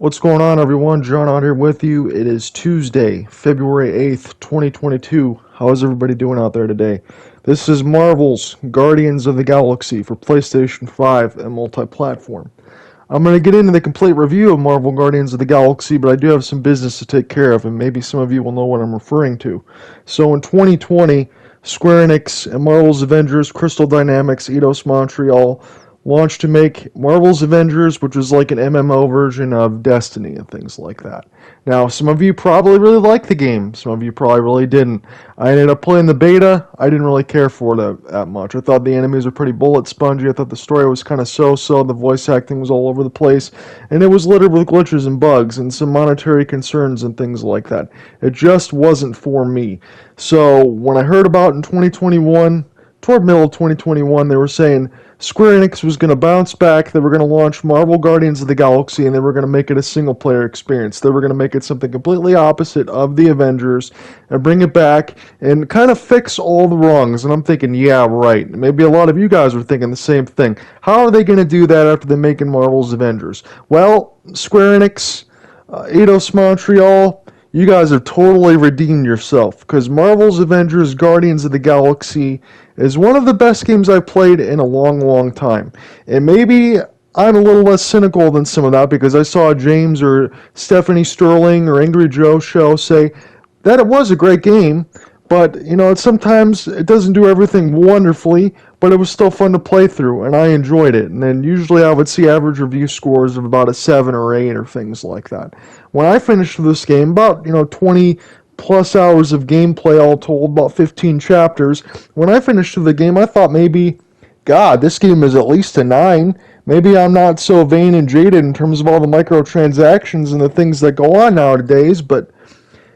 What's going on, everyone? John out here with you. It is Tuesday, February 8th, 2022. How is everybody doing out there today? This is Marvel's Guardians of the Galaxy for PlayStation 5 and multi-platform. I'm going to get into the complete review of Marvel Guardians of the Galaxy, but I do have some business to take care of, and maybe some of you will know what I'm referring to. So in 2020, Square-Enix and Marvel's Avengers, Crystal Dynamics, Eidos Montreal launched to make Marvel's Avengers, which was like an MMO version of Destiny and things like that. Now, some of you probably really liked the game. Some of you probably really didn't. I ended up playing the beta. I didn't really care for it that much. I thought the enemies were pretty bullet spongy. I thought the story was kind of so-so. The voice acting was all over the place. And it was littered with glitches and bugs and some monetary concerns and things like that. It just wasn't for me. So when I heard about it in 2021, toward middle of 2021, they were saying Square-Enix was going to bounce back, they were going to launch Marvel Guardians of the Galaxy, and they were going to make it a single-player experience. They were going to make it something completely opposite of the Avengers, and bring it back, and kind of fix all the wrongs. And I'm thinking, yeah, right. Maybe a lot of you guys are thinking the same thing. How are they going to do that after they're making Marvel's Avengers? Well, Square-Enix, Eidos Montreal, you guys have totally redeemed yourself, because Marvel's Avengers Guardians of the Galaxy is one of the best games I've played in a long time. And maybe I'm a little less cynical than some of that, because I saw James or Stephanie Sterling or Angry Joe show say that it was a great game, but sometimes it doesn't do everything wonderfully, but it was still fun to play through, and I enjoyed it. And then usually I would see average review scores of about a 7 or 8 or things like that. When I finished this game, about 20 plus hours of gameplay all told, about 15 chapters. When I finished the game, I thought maybe, God, this game is at least a 9. Maybe I'm not so vain and jaded in terms of all the microtransactions and the things that go on nowadays, but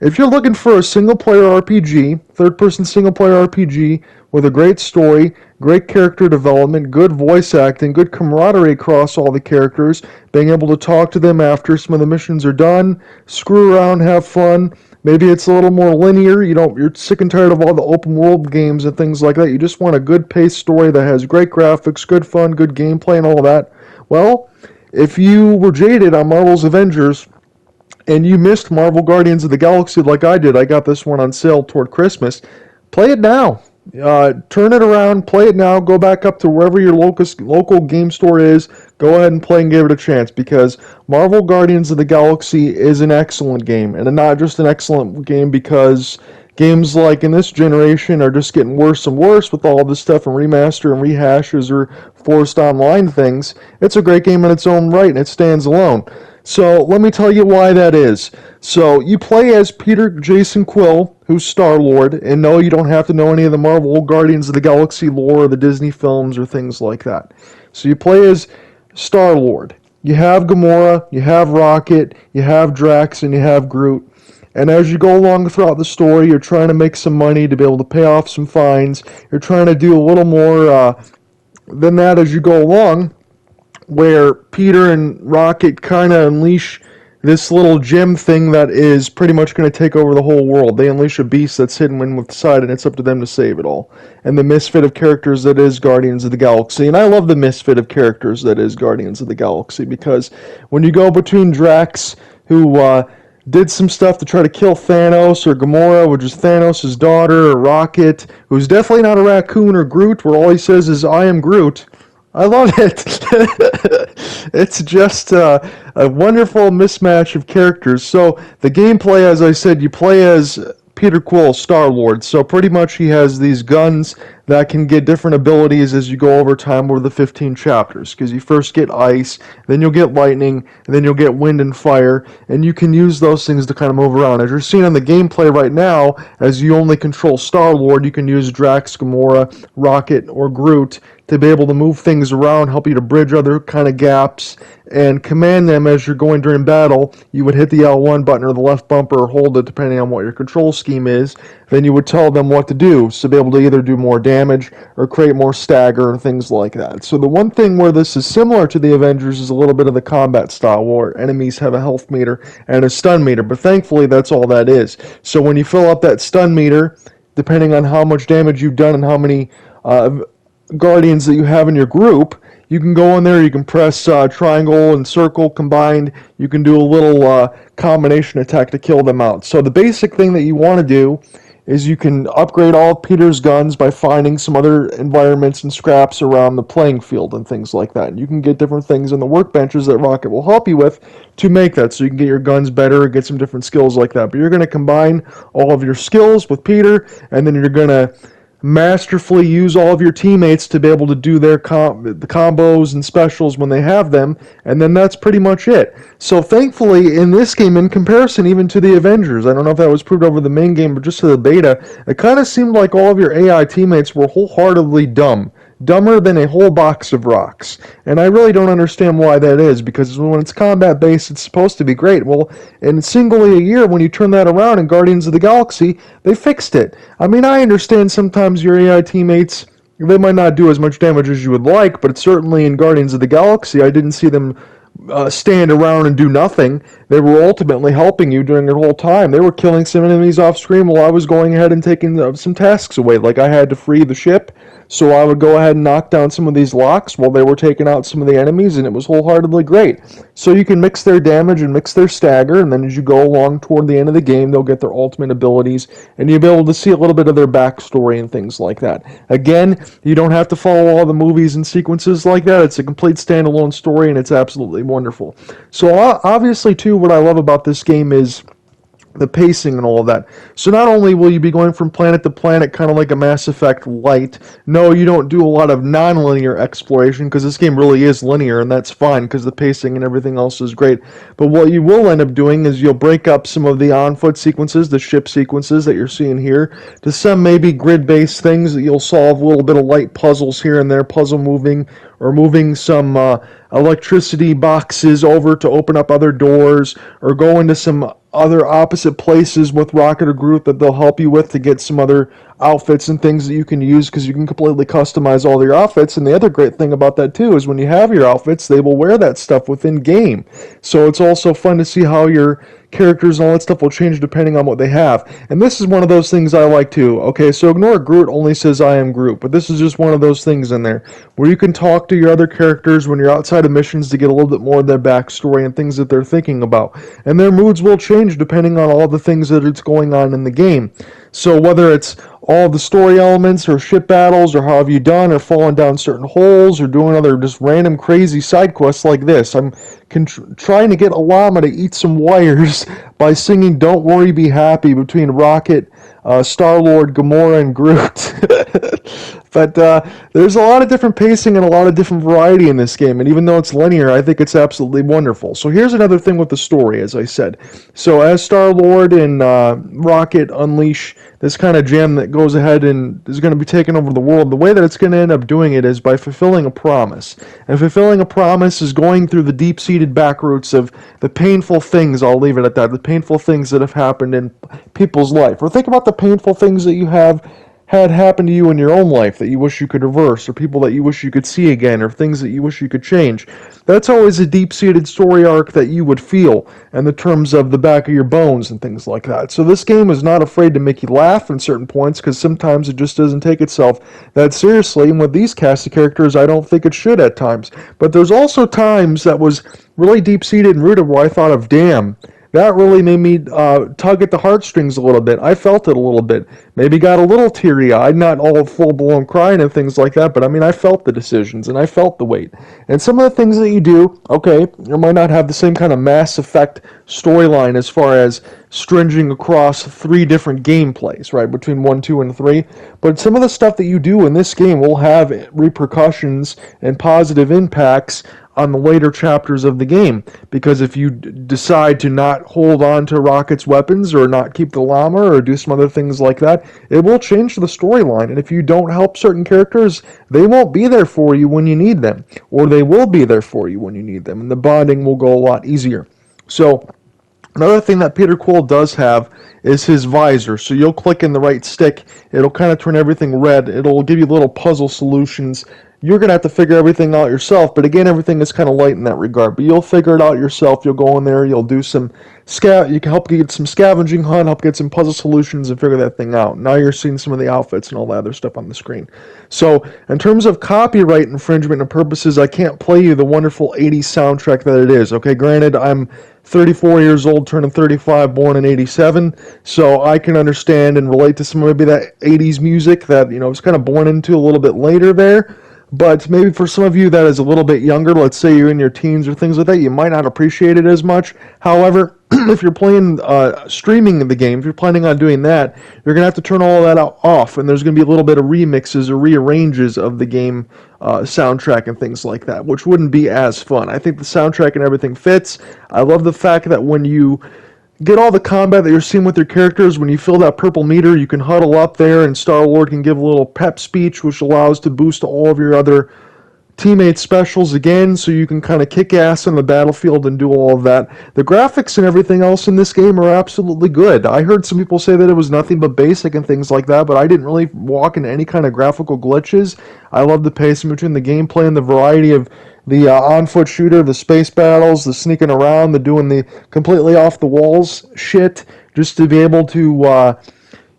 if you're looking for a single-player RPG, third-person single-player RPG, with a great story, great character development, good voice acting, good camaraderie across all the characters, being able to talk to them after some of the missions are done, screw around, have fun. Maybe it's a little more linear. You're sick and tired of all the open world games and things like that. You just want a good paced story that has great graphics, good fun, good gameplay, and all that. Well, if you were jaded on Marvel's Avengers and you missed Marvel Guardians of the Galaxy like I did, I got this one on sale toward Christmas. Play it now. Turn it around, play it now, go back up to wherever your local game store is, go ahead and play and give it a chance, because Marvel Guardians of the Galaxy is an excellent game, and not just an excellent game because games like in this generation are just getting worse and worse with all this stuff and remaster and rehashes or forced online things. It's a great game in its own right, and it stands alone. So let me tell you why that is. So you play as Peter Jason Quill, who's Star-Lord, and no, you don't have to know any of the Marvel Guardians of the Galaxy lore or the Disney films or things like that. So you play as Star-Lord. You have Gamora, you have Rocket, you have Drax, and you have Groot. And as you go along throughout the story, you're trying to make some money to be able to pay off some fines. You're trying to do a little more than that as you go along, where Peter and Rocket kind of unleash this little gem thing that is pretty much going to take over the whole world. They unleash a beast that's hidden in with the side, and it's up to them to save it all. And the misfit of characters that is Guardians of the Galaxy. And I love the misfit of characters that is Guardians of the Galaxy, because when you go between Drax, who did some stuff to try to kill Thanos, or Gamora, which is Thanos' daughter, or Rocket, who's definitely not a raccoon, or Groot, where all he says is, "I am Groot." I love it. It's just a wonderful mismatch of characters. So the gameplay, as I said, you play as Peter Quill, Star-Lord. So pretty much he has these guns that can get different abilities as you go over time over the 15 chapters. Because you first get ice, then you'll get lightning, and then you'll get wind and fire. And you can use those things to kind of move around. As you're seeing on the gameplay right now, as you only control Star-Lord, you can use Drax, Gamora, Rocket, or Groot to be able to move things around, help you to bridge other kind of gaps, and command them as you're going during battle. You would hit the L1 button or the left bumper or hold it depending on what your control scheme is. Then you would tell them what to do, so be able to either do more damage or create more stagger and things like that. So the one thing where this is similar to the Avengers is a little bit of the combat style, where enemies have a health meter and a stun meter, but thankfully that's all that is. So when you fill up that stun meter, depending on how much damage you've done and how many Guardians that you have in your group, You can go in there, you can press triangle and circle combined. You can do a little combination attack to kill them out. So the basic thing that you want to do is you can upgrade all of Peter's guns by finding some other environments and scraps around the playing field and things like that. You can get different things in the workbenches that Rocket will help you with to make that, so you can get your guns better and get some different skills like that. But you're going to combine all of your skills with Peter, and then you're going to masterfully use all of your teammates to be able to do their the combos and specials when they have them, and then that's pretty much it. So thankfully in this game, in comparison even to the Avengers, I don't know if that was proved over the main game, but just to the beta, it kind of seemed like all of your AI teammates were wholeheartedly dumber than a whole box of rocks. And I really don't understand why that is, because when it's combat based, it's supposed to be great. Well, in singly a year, when you turn that around in Guardians of the Galaxy, they fixed it. I mean, I understand sometimes your AI teammates, they might not do as much damage as you would like, but certainly in Guardians of the Galaxy, I didn't see them stand around and do nothing. They were ultimately helping you during the whole time. They were killing some enemies off screen while I was going ahead and taking some tasks away. Like I had to free the ship, so I would go ahead and knock down some of these locks while they were taking out some of the enemies, and it was wholeheartedly great. So you can mix their damage and mix their stagger, and then as you go along toward the end of the game, they'll get their ultimate abilities, and you'll be able to see a little bit of their backstory and things like that. Again, you don't have to follow all the movies and sequences like that. It's a complete standalone story, and it's absolutely wonderful. So obviously, too, what I love about this game is the pacing and all of that. So not only will you be going from planet to planet kind of like a Mass Effect light, no, you don't do a lot of non-linear exploration because this game really is linear, and that's fine because the pacing and everything else is great. But what you will end up doing is you'll break up some of the on-foot sequences, the ship sequences that you're seeing here, to some maybe grid-based things that you'll solve a little bit of light puzzles here and there, puzzle moving, or moving some electricity boxes over to open up other doors, or go into some other opposite places with Rocket or Groot that they'll help you with to get some other outfits and things that you can use, because you can completely customize all your outfits. And the other great thing about that too is when you have your outfits, they will wear that stuff within game. So it's also fun to see how your characters and all that stuff will change depending on what they have. And this is one of those things I like too. Okay, so ignore Groot only says I am Groot, but this is just one of those things in there where you can talk to your other characters when you're outside of missions to get a little bit more of their backstory and things that they're thinking about. And their moods will change depending on all the things that it's going on in the game. So whether it's all the story elements or ship battles or how have you done or falling down certain holes or doing other just random crazy side quests like this, I'm trying to get a llama to eat some wires by singing Don't Worry Be Happy between Rocket, Star-Lord, Gamora, and Groot. But there's a lot of different pacing and a lot of different variety in this game, and even though it's linear, I think it's absolutely wonderful. So here's another thing with the story, as I said. So as Star-Lord and Rocket unleash this kind of gem that goes ahead and is going to be taking over the world, the way that it's going to end up doing it is by fulfilling a promise. And fulfilling a promise is going through the deep-seated back roots of the painful things, I'll leave it at that, the painful things that have happened in people's life. Or think about the painful things that you have had happen to you in your own life that you wish you could reverse, or people that you wish you could see again, or things that you wish you could change. That's always a deep-seated story arc that you would feel in the terms of the back of your bones and things like that. So this game is not afraid to make you laugh in certain points, because sometimes it just doesn't take itself that seriously, and with these cast of characters, I don't think it should at times. But there's also times that was really deep-seated and rooted where I thought of, damn, that really made me tug at the heartstrings a little bit. I felt it a little bit. Maybe got a little teary-eyed, not all full-blown crying and things like that, but I mean, I felt the decisions and I felt the weight. And some of the things that you do, okay, you might not have the same kind of Mass Effect storyline as far as stringing across 3 different gameplays, right, between 1, 2, and 3, but some of the stuff that you do in this game will have repercussions and positive impacts on the later chapters of the game, because if you decide to not hold on to Rocket's weapons or not keep the llama or do some other things like that, it will change the storyline. And if you don't help certain characters, they won't be there for you when you need them, or they will be there for you when you need them, and the bonding will go a lot easier. So another thing that Peter Quill does have is his visor. So you'll click in the right stick, it'll kind of turn everything red, it'll give you little puzzle solutions you're going to have to figure everything out yourself. But again, everything is kind of light in that regard. But you'll figure it out yourself. You'll go in there, you'll do some you can help get some scavenging hunt, help get some puzzle solutions, and figure that thing out. Now you're seeing some of the outfits and all that other stuff on the screen. So in terms of copyright infringement and purposes, I can't play you the wonderful 80s soundtrack that it is. Okay, granted, I'm 34 years old, turning 35, born in 87, so I can understand and relate to some of maybe that 80s music that, was kind of born into a little bit later there. But maybe for some of you that is a little bit younger, let's say you're in your teens or things like that, you might not appreciate it as much. However, if you're playing streaming the game, if you're planning on doing that, you're going to have to turn all that off, and there's going to be a little bit of remixes or rearranges of the game soundtrack and things like that, which wouldn't be as fun. I think the soundtrack and everything fits. I love the fact that when you get all the combat that you're seeing with your characters, when you fill that purple meter, you can huddle up there, and Star-Lord can give a little pep speech, which allows to boost all of your other teammates' specials again, so you can kind of kick ass on the battlefield and do all of that. The graphics and everything else in this game are absolutely good. I heard some people say that it was nothing but basic and things like that, but I didn't really walk into any kind of graphical glitches. I love the pacing between the gameplay and the variety of the on-foot shooter, the space battles, the sneaking around, the doing the completely off-the-walls shit, just to be able to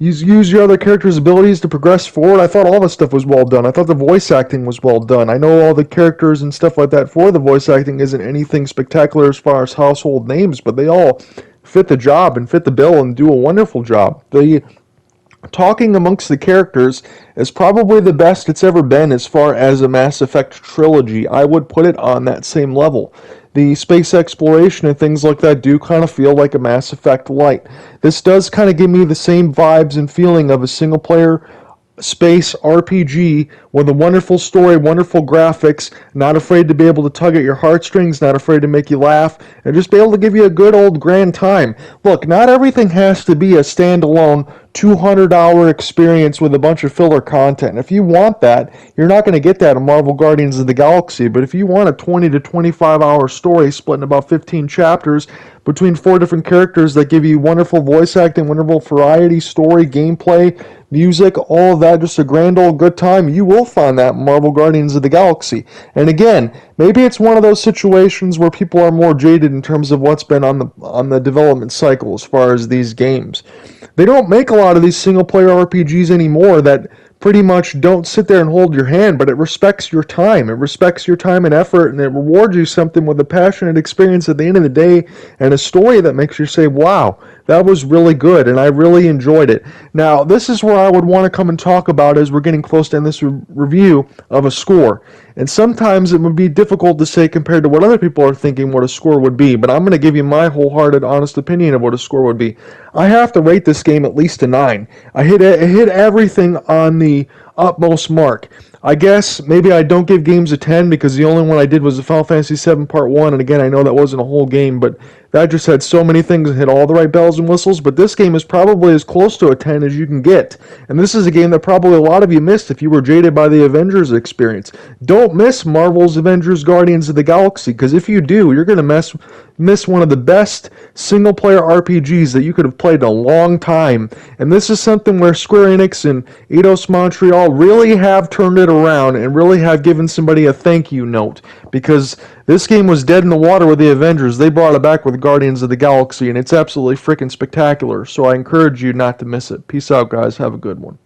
use your other characters' abilities to progress forward. I thought all this stuff was well done. I thought the voice acting was well done. I know all the characters and stuff like that for the voice acting isn't anything spectacular as far as household names, but they all fit the job and fit the bill and do a wonderful job. The talking amongst the characters is probably the best it's ever been as far as a Mass Effect trilogy. I would put it on that same level. The space exploration and things like that do kind of feel like a Mass Effect light. This does kind of give me the same vibes and feeling of a single player space RPG with a wonderful story, wonderful graphics, not afraid to be able to tug at your heartstrings, not afraid to make you laugh, and just be able to give you a good old grand time. Look, not everything has to be a standalone 200-hour experience with a bunch of filler content. If you want that, you're not going to get that in Marvel Guardians of the Galaxy, but if you want a 20 to 25-hour story split in about 15 chapters between 4 different characters that give you wonderful voice acting, wonderful variety, story, gameplay, music, all of that, just a grand old good time, you will find that in Marvel Guardians of the Galaxy. And again, maybe it's one of those situations where people are more jaded in terms of what's been on the development cycle as far as these games. They don't make a lot of these single-player RPGs anymore that pretty much don't sit there and hold your hand, but it respects your time. It respects your time and effort, and it rewards you something with a passionate experience at the end of the day and a story that makes you say, wow, that was really good, and I really enjoyed it. Now, this is where I would want to come and talk about as we're getting close to end this review of a score. And sometimes it would be difficult to say compared to what other people are thinking what a score would be, but I'm going to give you my wholehearted, honest opinion of what a score would be. I have to rate this game at least a 9. I hit everything on the utmost mark. I guess maybe I don't give games a 10 because the only one I did was the Final Fantasy VII Part 1, and again, I know that wasn't a whole game, but that just had so many things that hit all the right bells and whistles, but this game is probably as close to a 10 as you can get. And this is a game that probably a lot of you missed if you were jaded by the Avengers experience. Don't miss Marvel's Avengers Guardians of the Galaxy, because if you do, you're going to miss one of the best single-player RPGs that you could have played in a long time. And this is something where Square-Enix and Eidos Montreal really have turned it around and really have given somebody a thank you note, because this game was dead in the water with the Avengers. They brought it back with Guardians of the Galaxy, and it's absolutely freaking spectacular. So I encourage you not to miss it. Peace out, guys. Have a good one.